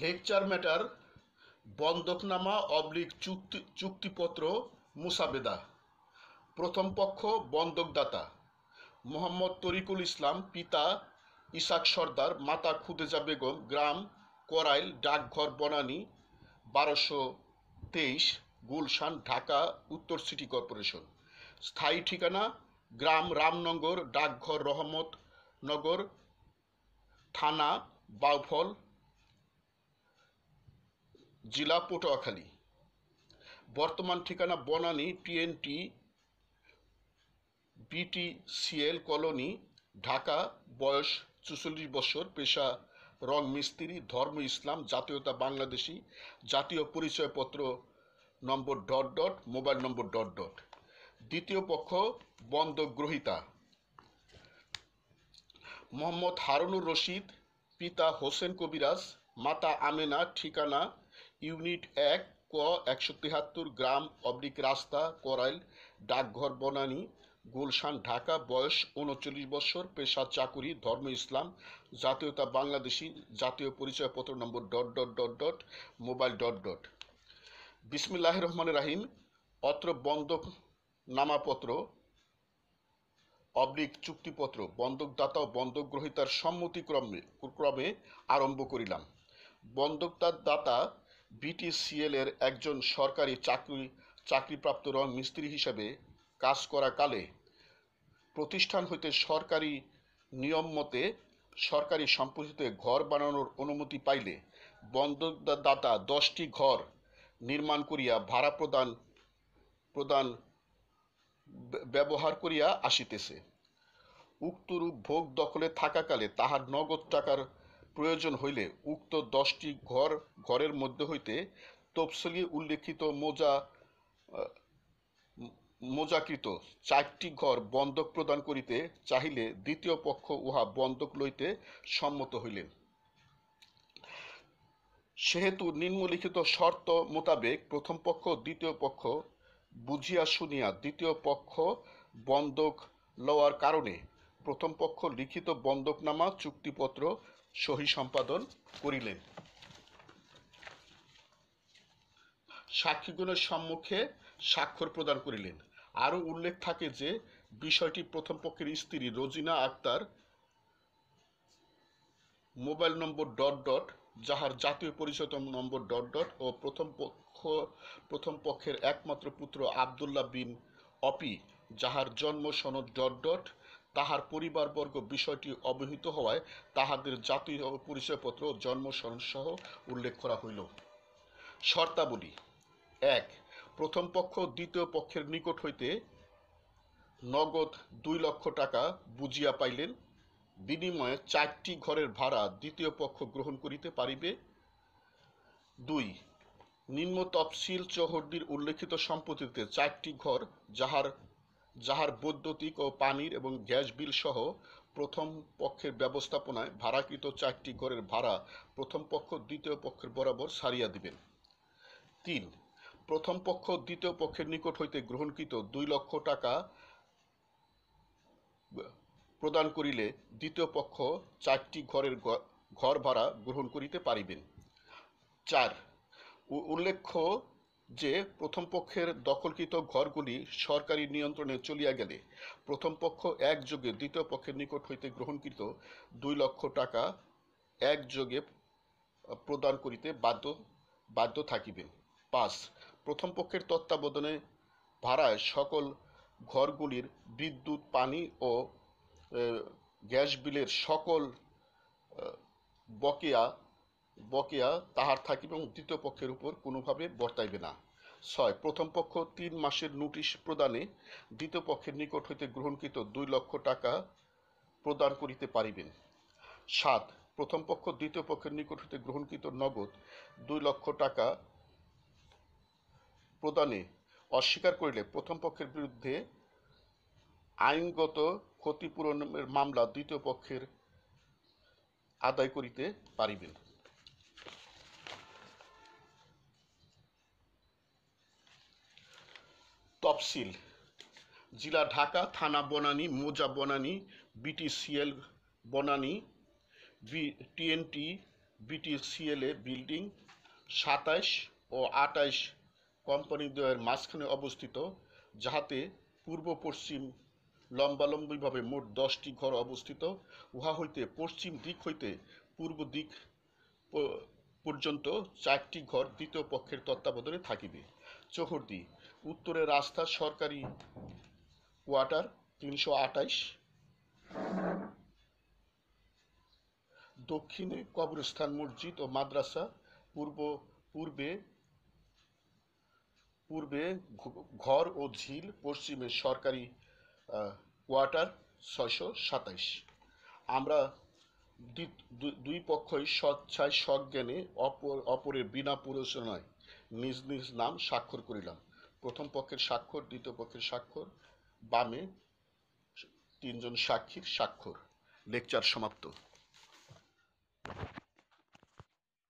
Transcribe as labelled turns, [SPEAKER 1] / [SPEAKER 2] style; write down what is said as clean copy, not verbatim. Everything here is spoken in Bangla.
[SPEAKER 1] লেকচার ম্যাটার বন্ধকনামা অবলিক চুক্তিপত্র মুসাবেদা। প্রথম পক্ষ বন্ধকদাতা মোহাম্মদ তরিকুল ইসলাম, পিতা ইসাক সর্দার, মাতা খুদেজা বেগম, গ্রাম করাইল, ডাকঘর বনানী 1223, গুলশান, ঢাকা উত্তর সিটি কর্পোরেশন। স্থায়ী ঠিকানা গ্রাম রামনগর, ডাকঘর রহমতনগর, থানা বাউফল, জেলা পটুয়াখালী। বর্তমান ঠিকানা Banani TNT BTCL colony, Dhaka. বয়স 44 বছর, পেশা রং মিস্ত্রি, ধর্ম ইসলাম, জাতীয়তা বাংলাদেশি, জাতীয় পরিচয়পত্র নম্বর ... মোবাইল নম্বর ... দ্বিতীয় পক্ষ বন্ধক গ্রহীতা মোহাম্মদ হারুনুর রশিদ, পিতা হোসেন কবিরাজ, মাতা আমেনা, ঠিকানা ইউনিট 1 ক 173, গ্রাম রাস্তা করাইল, ডাকঘর বনানী, গুলশান, ঢাকা। বয়স 39 বছর, পেশা চাকুরি, ধর্ম ইসলাম, জাতীয়তা বাংলাদেশি, জাতীয় পরিচয়পত্র নম্বর ... মোবাইল ... বিসমিল্লাহির রহমানির রহিম। অত্র বন্ধক নামাপত্র চুক্তিপত্র বন্ধকদাতা ও বন্ধক গ্রহীতার সম্মতিক্রমে আরম্ভ করিলাম। বন্ধকদাতা BTCL এর একজন সরকারি চাকরিপ্রাপ্ত রং মিস্ত্রি হিসাবে কাজ করা কালে প্রতিষ্ঠান হইতে সরকারি নিয়ম মতে সরকারি সম্পত্তিতে ঘর বানানোর অনুমতি পাইলে বন্ধকদাতা 10টি ঘর নির্মাণ করিয়া ভাড়া প্রদান ব্যবহার করিয়া আসিতেছে। উক্তরূপ ভোগ দখলে থাকাকালে তাহার নগদ টাকার প্রয়োজন হইলে উক্ত 10টি ঘরের মধ্য হইতে তফসিলি উল্লেখিত মোজাকৃত 4টি ঘর বন্ধক প্রদান করিতে চাহিলে দ্বিতীয় পক্ষ উহা বন্ধক লইতে সম্মত হইলেন। সেহেতু নিম্নলিখিত শর্ত মোতাবেক প্রথম পক্ষ দ্বিতীয় পক্ষ বুঝিয়া শুনিয়া দ্বিতীয় পক্ষ বন্ধক লওয়ার কারণে প্রথম পক্ষ লিখিত বন্ধকনামা চুক্তিপত্র সহি সম্পাদন করিলেন। সাক্ষীগণের সম্মুখে স্বাক্ষর প্রদান করিলেন। আরও উল্লেখ থাকে যে বিষয়টি প্রথম পক্ষের স্ত্রী রোজিনা আক্তার, মোবাইল নম্বর ... যাহার জাতীয় পরিচয় নম্বর ... ও প্রথম পক্ষের একমাত্র পুত্র আবদুল্লাহ বিন অপি, যাহার জন্ম সনদ ... তাহার পরিবারবর্গ বিষয়টি অবহিত হওয়ায় তাহাদের জাতীয় পরিচয়পত্র ও জন্ম সনদ সহ উল্লেখ করা হইল। শর্তাবলী 1. প্রথম পক্ষ দ্বিতীয় পক্ষের নিকট হইতে নগদ 2 লক্ষ টাকা বুঝিয়া পাইলেন। বিনিময়ে 4টি ঘরের ভাড়া দ্বিতীয় পক্ষ গ্রহণ করিতে পারিবে। 2. নিম্ন তফসিল চৌহদ্দির উল্লেখিত সম্পত্তিতে 4টি ঘর যাহার বৈদ্যুতিক ও পানির এবং গ্যাস বিল সহ প্রথম পক্ষের ব্যবস্থাপনায় ভাড়াকৃত 4টি ঘরের ভাড়া প্রথম পক্ষ দ্বিতীয় পক্ষের বরাবর সারিয়া দিবেন। 3. প্রথম পক্ষ দ্বিতীয় পক্ষের নিকট হইতে গ্রহণকৃত 2 লক্ষ টাকা প্রদান করিলে দ্বিতীয় পক্ষ 4টি ঘর ভাড়া গ্রহণ করিতে পারিবেন। 4. উল্লেখ্য যে প্রথম পক্ষের দখলকৃত ঘরগুলি সরকারি নিয়ন্ত্রণে চলিয়া গেলে প্রথম পক্ষ একযোগে দ্বিতীয় পক্ষের নিকট হইতে গ্রহণকৃত 2 লক্ষ টাকা একযোগে প্রদান করিতে বাধ্য থাকিবেন। 5. প্রথম পক্ষের তত্ত্বাবধানে ভাড়ায় সকল ঘরগুলির বিদ্যুৎ, পানি ও গ্যাস বিলের সকল বকেয়া তাহার থাকিবে এবং দ্বিতীয় পক্ষের উপর কোনোভাবে বর্তাইবে না। 6. প্রথম পক্ষ 3 মাসের নোটিশ প্রদানে দ্বিতীয় পক্ষের নিকট হইতে গ্রহণকৃত 2 লক্ষ টাকা প্রদান করিতে পারিবেন। 7. প্রথম পক্ষ দ্বিতীয় পক্ষের নিকট হইতে গ্রহণকৃত নগদ 2 লক্ষ টাকা প্রদানে অস্বীকার করিলে প্রথম পক্ষের বিরুদ্ধে আইনগত ক্ষতিপূরণের মামলা দ্বিতীয় পক্ষের আদায় করিতে পারিবেন। তফসিল জেলা ঢাকা, থানা বনানী, মৌজা বনানী, BTCL বনানী, TNT বিটিসিএলএ বিল্ডিং 27 ও 28 কোম্পানিদ্বয়ের মাঝখানে অবস্থিত, যাহাতে পূর্ব পশ্চিম লম্বালম্বিভাবে মোট 10টি ঘর অবস্থিত। উহা হইতে পশ্চিম দিক হইতে পূর্ব দিক পর্যন্ত 4টি ঘর দ্বিতীয় পক্ষের তত্ত্বাবধানে থাকিবে। চৌহদ্দি উত্তরে রাস্তা, সরকারি কোয়ার্টার 328, দক্ষিণে কবরস্থান, মসজিদ ও মাদ্রাসা, পূর্বে পূর্বে ঘর ও ঝিল, পশ্চিমে সরকারি কোয়ার্টার 627। আমরা দুই পক্ষই স্বেচ্ছায় সজ্ঞানে অপরের বিনা প্ররোচনায় নিজ নিজ নাম স্বাক্ষর করিলাম। প্রথম পক্ষের স্বাক্ষর, দ্বিতীয় পক্ষের স্বাক্ষর, বামে 3 জন সাক্ষীর স্বাক্ষর। লেকচার সমাপ্ত।